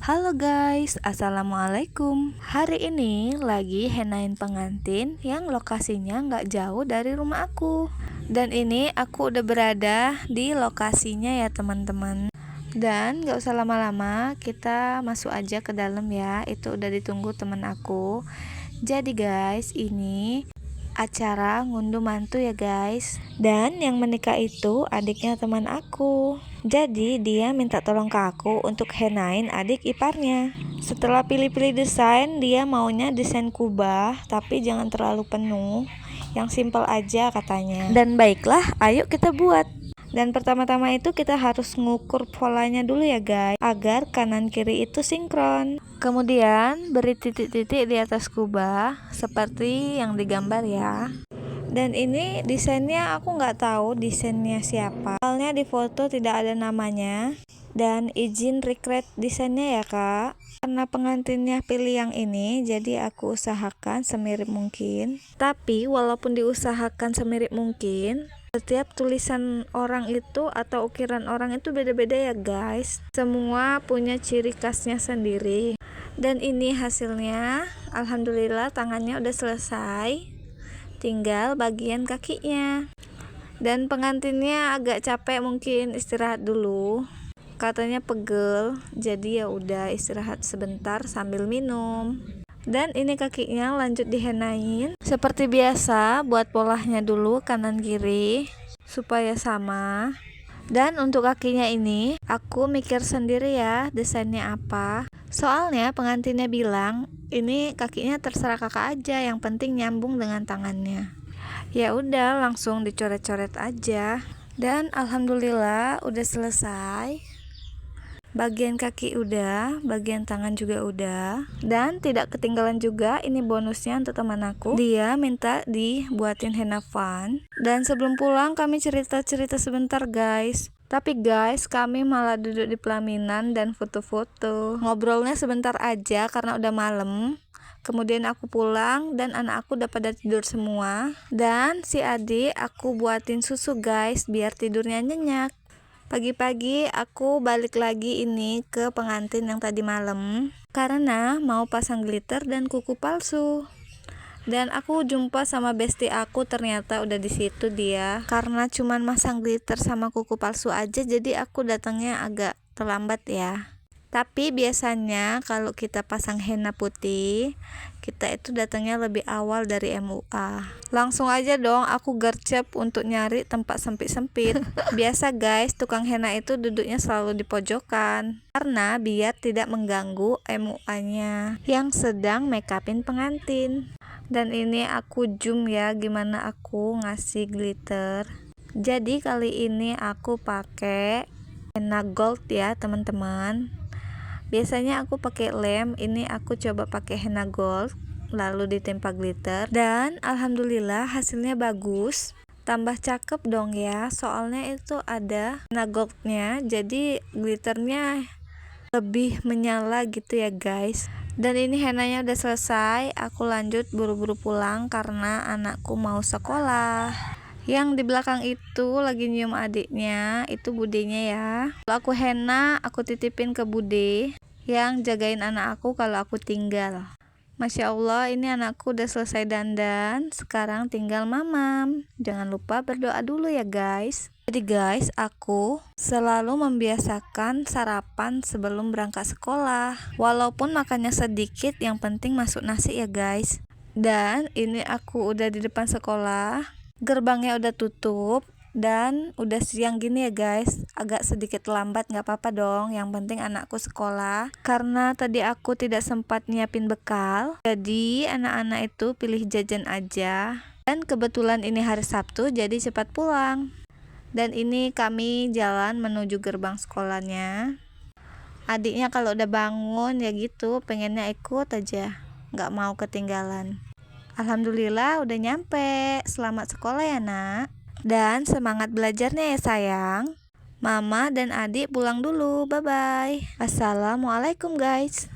Halo guys, assalamualaikum. Hari ini lagi henain pengantin yang lokasinya nggak jauh dari rumah aku. Dan ini aku udah berada di lokasinya ya teman-teman. Dan nggak usah lama-lama, kita masuk aja ke dalam ya. Itu udah ditunggu teman aku. Jadi guys, ini acara ngunduh mantu ya guys. Dan yang menikah itu adiknya teman aku. Jadi dia minta tolong ke aku untuk henain adik iparnya. Setelah pilih-pilih desain, dia maunya desain kubah tapi jangan terlalu penuh, yang simpel aja katanya. Dan baiklah, ayo kita buat. Dan pertama-tama itu kita harus ngukur polanya dulu ya guys, agar kanan kiri itu sinkron. Kemudian beri titik-titik di atas kubah seperti yang digambar ya. Dan ini desainnya aku nggak tahu desainnya siapa, soalnya di foto tidak ada namanya. Dan izin recreate desainnya ya kak, karena pengantinnya pilih yang ini, jadi aku usahakan semirip mungkin. Tapi walaupun diusahakan semirip mungkin, setiap tulisan orang itu atau ukiran orang itu beda-beda ya guys. Semua punya ciri khasnya sendiri. Dan ini hasilnya, alhamdulillah tangannya udah selesai, tinggal bagian kakinya. Dan pengantinnya agak capek, mungkin istirahat dulu, katanya pegel, jadi ya udah istirahat sebentar sambil minum. Dan ini kakinya lanjut dihenain seperti biasa, buat polanya dulu kanan kiri supaya sama. Dan untuk kakinya ini aku mikir sendiri ya desainnya apa, soalnya pengantinnya bilang ini kakinya terserah kakak aja, yang penting nyambung dengan tangannya. Ya udah langsung dicoret-coret aja. Dan alhamdulillah udah selesai. Bagian kaki udah, bagian tangan juga udah. Dan tidak ketinggalan juga, ini bonusnya untuk teman aku, dia minta dibuatin henna fun. Dan sebelum pulang kami cerita-cerita sebentar guys. Tapi guys, kami malah duduk di pelaminan dan foto-foto. Ngobrolnya sebentar aja karena udah malam. Kemudian aku pulang dan anak aku udah pada tidur semua. Dan si adik aku buatin susu guys, biar tidurnya nyenyak. Pagi-pagi aku balik lagi ini ke pengantin yang tadi malam karena mau pasang glitter dan kuku palsu. Dan aku jumpa sama bestie aku, ternyata udah di situ dia. Karena cuman masang glitter sama kuku palsu aja, jadi aku datangnya agak terlambat ya. Tapi biasanya kalau kita pasang henna putih, kita itu datangnya lebih awal dari MUA. Langsung aja dong aku gercep untuk nyari tempat sempit-sempit. Biasa guys, tukang henna itu duduknya selalu di pojokan karena biar tidak mengganggu MUA-nya yang sedang make upin pengantin. Dan ini aku zoom ya gimana aku ngasih glitter. Jadi kali ini aku pakai henna gold ya teman-teman. Biasanya aku pakai lem, ini aku coba pakai henna gold lalu ditempa glitter. Dan alhamdulillah hasilnya bagus. Tambah cakep dong ya, soalnya itu ada henna goldnya, jadi glitternya lebih menyala gitu ya guys. Dan ini hennanya udah selesai, aku lanjut buru-buru pulang karena anakku mau sekolah. Yang di belakang itu lagi nyium adiknya, itu budenya ya. Kalau aku henna, aku titipin ke bude yang jagain anak aku kalau aku tinggal. Masya Allah, ini anakku udah selesai dandan, sekarang tinggal mamam. Jangan lupa berdoa dulu ya guys. Jadi guys, aku selalu membiasakan sarapan sebelum berangkat sekolah. Walaupun makannya sedikit, yang penting masuk nasi ya guys. Dan ini aku udah di depan sekolah, gerbangnya udah tutup dan udah siang gini ya guys, agak sedikit lambat, nggak apa-apa dong, yang penting anakku sekolah. Karena tadi aku tidak sempat nyiapin bekal, jadi anak-anak itu pilih jajan aja. Dan kebetulan ini hari Sabtu, jadi cepat pulang. Dan ini kami jalan menuju gerbang sekolahnya. Adiknya kalau udah bangun ya gitu, pengennya ikut aja, nggak mau ketinggalan. Alhamdulillah udah nyampe. Selamat sekolah ya nak. Dan semangat belajarnya ya sayang. Mama dan adik pulang dulu. Bye bye. Assalamualaikum guys.